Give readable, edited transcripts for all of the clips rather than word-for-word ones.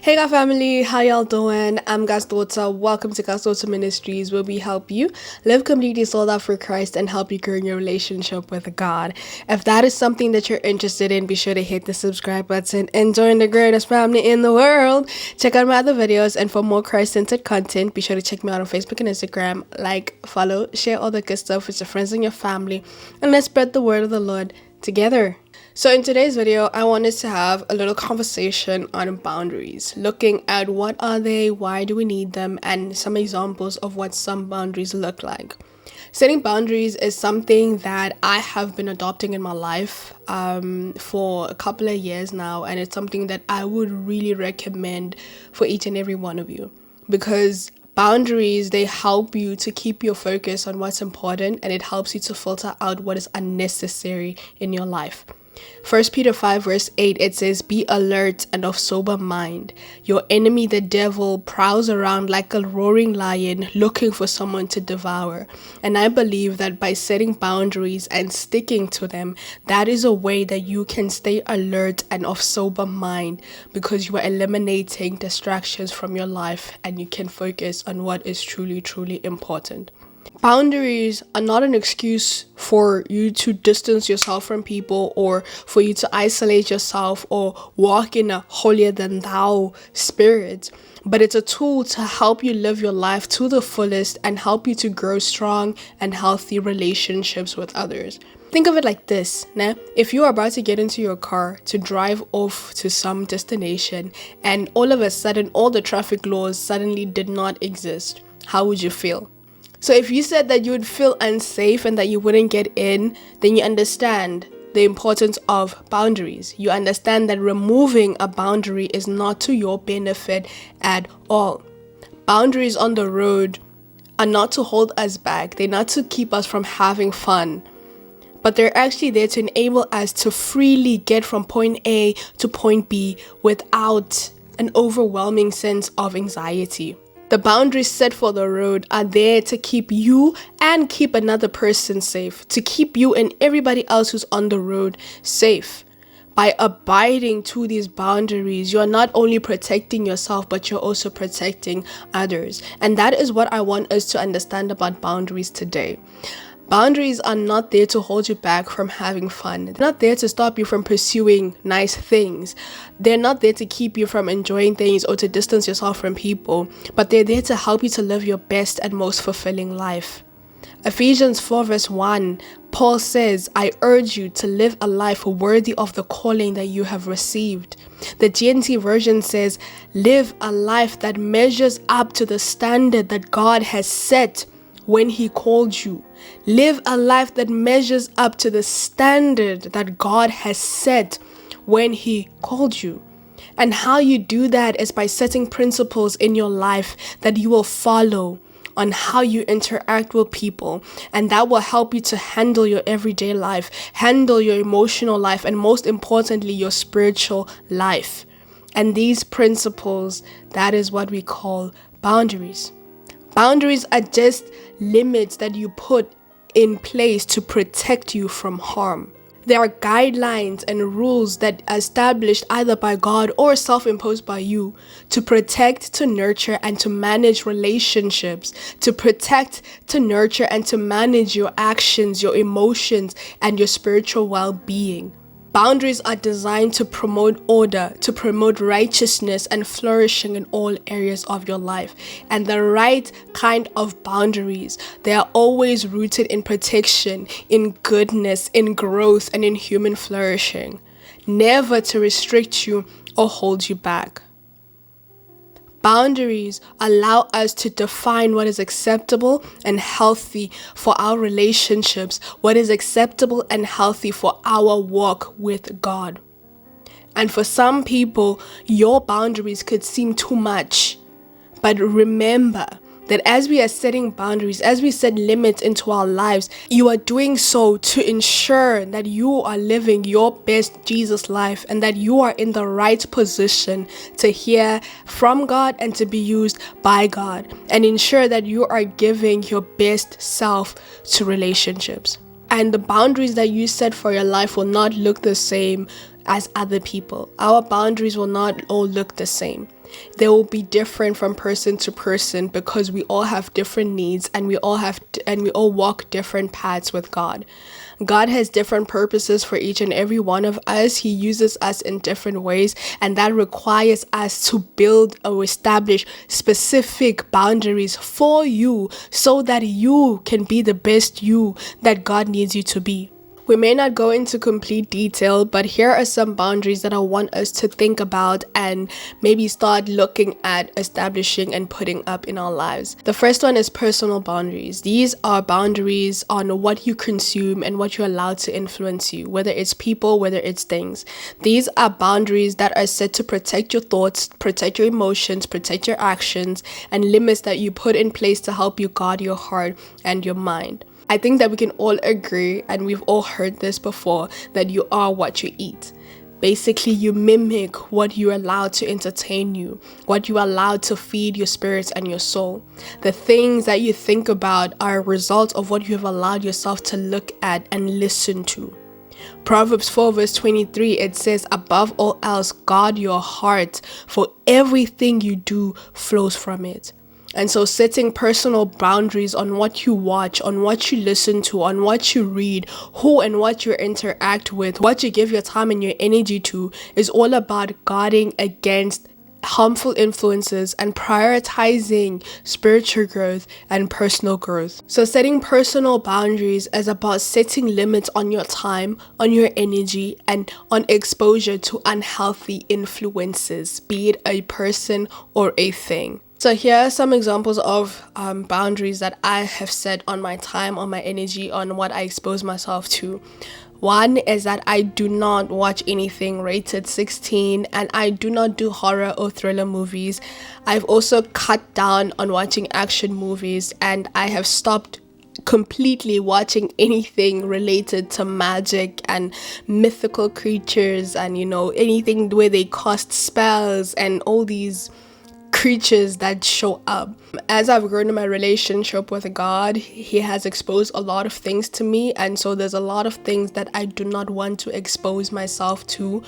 Hey God family, how y'all doing? I'm God's daughter. Welcome to God's Daughter Ministries, where we help you live completely sold out for Christ and help you grow in your relationship with God. If that is something that you're interested in, be sure to hit the subscribe button and join the greatest family in the world. Check out my other videos, and for more Christ-centered content, be sure to check me out on Facebook and Instagram. Like, follow, share all the good stuff with your friends and your family, and let's spread the word of the Lord together. So in today's video, I wanted to have a little conversation on boundaries, looking at what are they, why do we need them, and some examples of what some boundaries look like. Setting boundaries is something that I have been adopting in my life for a couple of years now, and it's something that I would really recommend for each and every one of you, because boundaries, they help you to keep your focus on what's important, and it helps you to filter out what is unnecessary in your life. 1 Peter 5 verse 8, it says, "Be alert and of sober mind. Your enemy, the devil, prowls around like a roaring lion looking for someone to devour." And I believe that by setting boundaries and sticking to them, that is a way that you can stay alert and of sober mind, because you are eliminating distractions from your life and you can focus on what is truly, truly important. Boundaries are not an excuse for you to distance yourself from people, or for you to isolate yourself or walk in a holier than thou spirit, but it's a tool to help you live your life to the fullest and help you to grow strong and healthy relationships with others. Think of it like this, nah? If you are about to get into your car to drive off to some destination, and all of a sudden all the traffic laws suddenly did not exist, how would you feel? So if you said that you would feel unsafe and that you wouldn't get in, then you understand the importance of boundaries. You understand that removing a boundary is not to your benefit at all. Boundaries on the road are not to hold us back. They're not to keep us from having fun, but they're actually there to enable us to freely get from point A to point B without an overwhelming sense of anxiety. The boundaries set for the road are there to keep you and keep another person safe, to keep you and everybody else who's on the road safe. By abiding to these boundaries, you are not only protecting yourself, but you're also protecting others. And that is what I want us to understand about boundaries today. Boundaries are not there to hold you back from having fun. They're not there to stop you from pursuing nice things. They're not there to keep you from enjoying things or to distance yourself from people, but they're there to help you to live your best and most fulfilling life. Ephesians 4 verse 1, Paul says, "I urge you to live a life worthy of the calling that you have received." The GNT version says, "Live a life that measures up to the standard that God has set when He called you." Live a life that measures up to the standard that God has set when He called you. And how you do that is by setting principles in your life that you will follow on how you interact with people. And that will help you to handle your everyday life, handle your emotional life, and most importantly, your spiritual life. And these principles, that is what we call boundaries. Boundaries are just limits that you put in place to protect you from harm. There are guidelines and rules that are established either by God or self-imposed by you to protect, to nurture, and to manage relationships, to protect, to nurture, and to manage your actions, your emotions, and your spiritual well-being. Boundaries are designed to promote order, to promote righteousness and flourishing in all areas of your life. And the right kind of boundaries, they are always rooted in protection, in goodness, in growth, and in human flourishing. Never to restrict you or hold you back. Boundaries allow us to define what is acceptable and healthy for our relationships, what is acceptable and healthy for our walk with God. And for some people, your boundaries could seem too much. But remember that as we are setting boundaries, as we set limits into our lives, you are doing so to ensure that you are living your best Jesus life and that you are in the right position to hear from God and to be used by God, and ensure that you are giving your best self to relationships. And the boundaries that you set for your life will not look the same as other people. Our boundaries will not all look the same. They will be different from person to person because we all have different needs, and we all walk different paths with God. God has different purposes for each and every one of us. He uses us in different ways, and that requires us to build or establish specific boundaries for you so that you can be the best you that God needs you to be. We may not go into complete detail, but here are some boundaries that I want us to think about and maybe start looking at establishing and putting up in our lives. The first one is personal boundaries. These are boundaries on what you consume and what you're allowed to influence you, whether it's people, whether it's things. These are boundaries that are set to protect your thoughts, protect your emotions, protect your actions, and limits that you put in place to help you guard your heart and your mind. I think that we can all agree, and we've all heard this before, that you are what you eat. Basically, you mimic what you allow to entertain you, what you allow to feed your spirits and your soul. The things that you think about are a result of what you have allowed yourself to look at and listen to. Proverbs 4 verse 23, it says, above all else, guard your heart, for everything you do flows from it. And so setting personal boundaries on what you watch, on what you listen to, on what you read, who and what you interact with, what you give your time and your energy to, is all about guarding against harmful influences and prioritizing spiritual growth and personal growth. So setting personal boundaries is about setting limits on your time, on your energy, and on exposure to unhealthy influences, be it a person or a thing. So here are some examples of boundaries that I have set on my time, on my energy, on what I expose myself to. One is that I do not watch anything rated 16, and I do not do horror or thriller movies. I've also cut down on watching action movies, and I have stopped completely watching anything related to magic and mythical creatures and, anything where they cast spells and all these creatures that show up. As I've grown in my relationship with God, He has exposed a lot of things to me, and so there's a lot of things that I do not want to expose myself to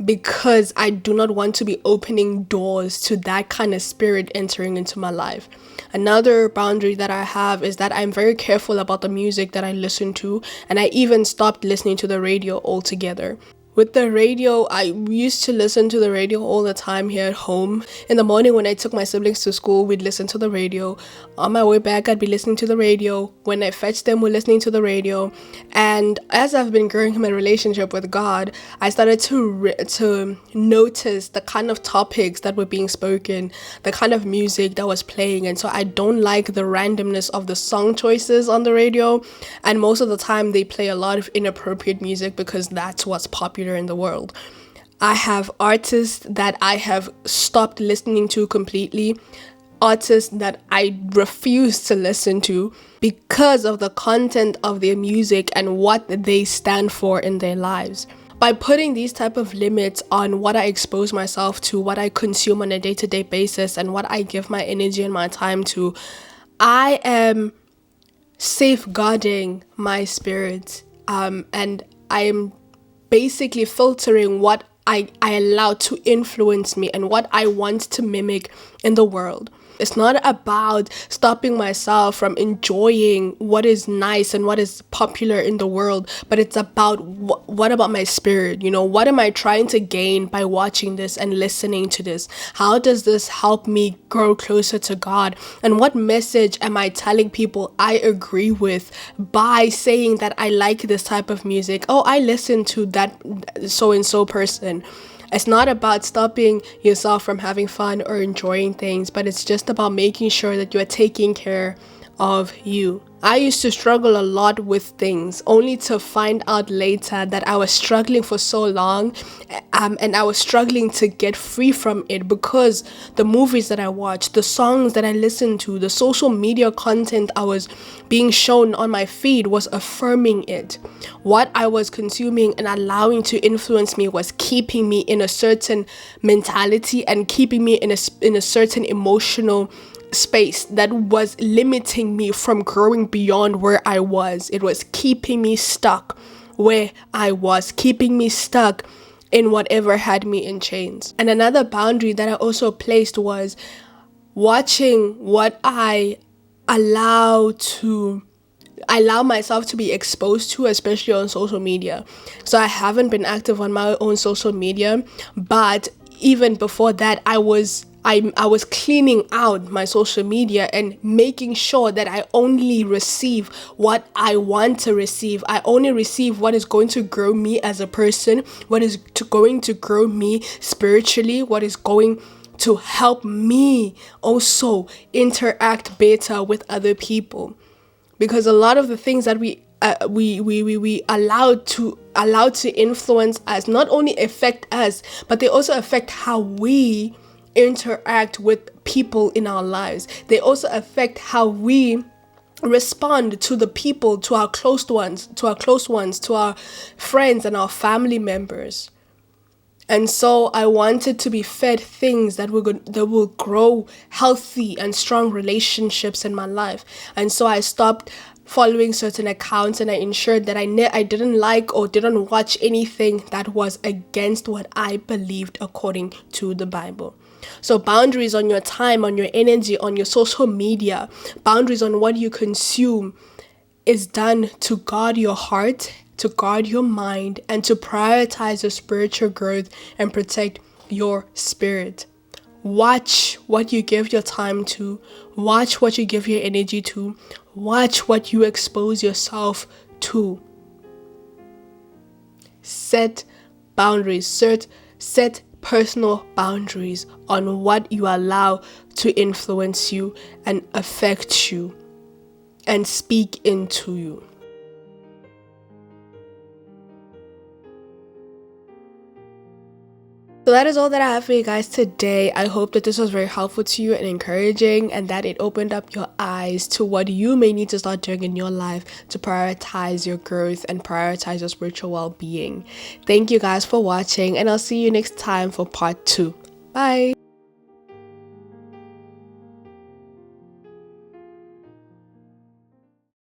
because I do not want to be opening doors to that kind of spirit entering into my life. Another boundary that I have is that I'm very careful about the music that I listen to, and I even stopped listening to the radio altogether. With the radio, I used to listen to the radio all the time here at home. In the morning when I took my siblings to school, we'd listen to the radio. On my way back, I'd be listening to the radio. When I fetched them, we're listening to the radio. And as I've been growing in my relationship with God, I started to notice the kind of topics that were being spoken, the kind of music that was playing. And so I don't like the randomness of the song choices on the radio. And most of the time, they play a lot of inappropriate music because that's what's popular in the world. I have artists that I have stopped listening to completely, artists that I refuse to listen to because of the content of their music and what they stand for in their lives. By putting these type of limits on what I expose myself to, what I consume on a day-to-day basis, and what I give my energy and my time to, I am safeguarding my spirit, and I am basically filtering what I allow to influence me and what I want to mimic in the world. It's not about stopping myself from enjoying what is nice and what is popular in the world, but it's about what about my spirit? What am I trying to gain by watching this and listening to this? How does this help me grow closer to God? And what message am I telling people I agree with by saying that I like this type of music? Oh, I listen to that so-and-so person. It's not about stopping yourself from having fun or enjoying things, but it's just about making sure that you're taking care of you. I used to struggle a lot with things, only to find out later that I was struggling for so long, and I was struggling to get free from it because the movies that I watched, the songs that I listened to, the social media content I was being shown on my feed was affirming it. What I was consuming and allowing to influence me was keeping me in a certain mentality and keeping me in a certain emotional space that was limiting me from growing beyond where I was. It was keeping me stuck where I was, keeping me stuck in whatever had me in chains. And another boundary that I also placed was watching what I allow myself to be exposed to, especially on social media. So I haven't been active on my own social media, but even before that, I was cleaning out my social media and making sure that I only receive what I want to receive. I only receive what is going to grow me as a person, what is going to grow me spiritually, what is going to help me also interact better with other people. Because a lot of the things that we allowed to influence us not only affect us, but they also affect how we interact with people in our lives. They also affect how we respond to the people, to our close ones, to our friends and our family members. And so I wanted to be fed things that will grow healthy and strong relationships in my life. And so I stopped following certain accounts, and I ensured that I didn't like or didn't watch anything that was against what I believed according to the Bible. So boundaries on your time, on your energy, on your social media, boundaries on what you consume is done to guard your heart, to guard your mind, and to prioritize your spiritual growth and protect your spirit. Watch what you give your time to. Watch what you give your energy to. Watch what you expose yourself to. Set boundaries. Set personal boundaries on what you allow to influence you and affect you and speak into you. So that is all that I have for you guys today. I hope that this was very helpful to you and encouraging, and that it opened up your eyes to what you may need to start doing in your life to prioritize your growth and prioritize your spiritual well-being. Thank you guys for watching, and I'll see you next time for part 2. Bye.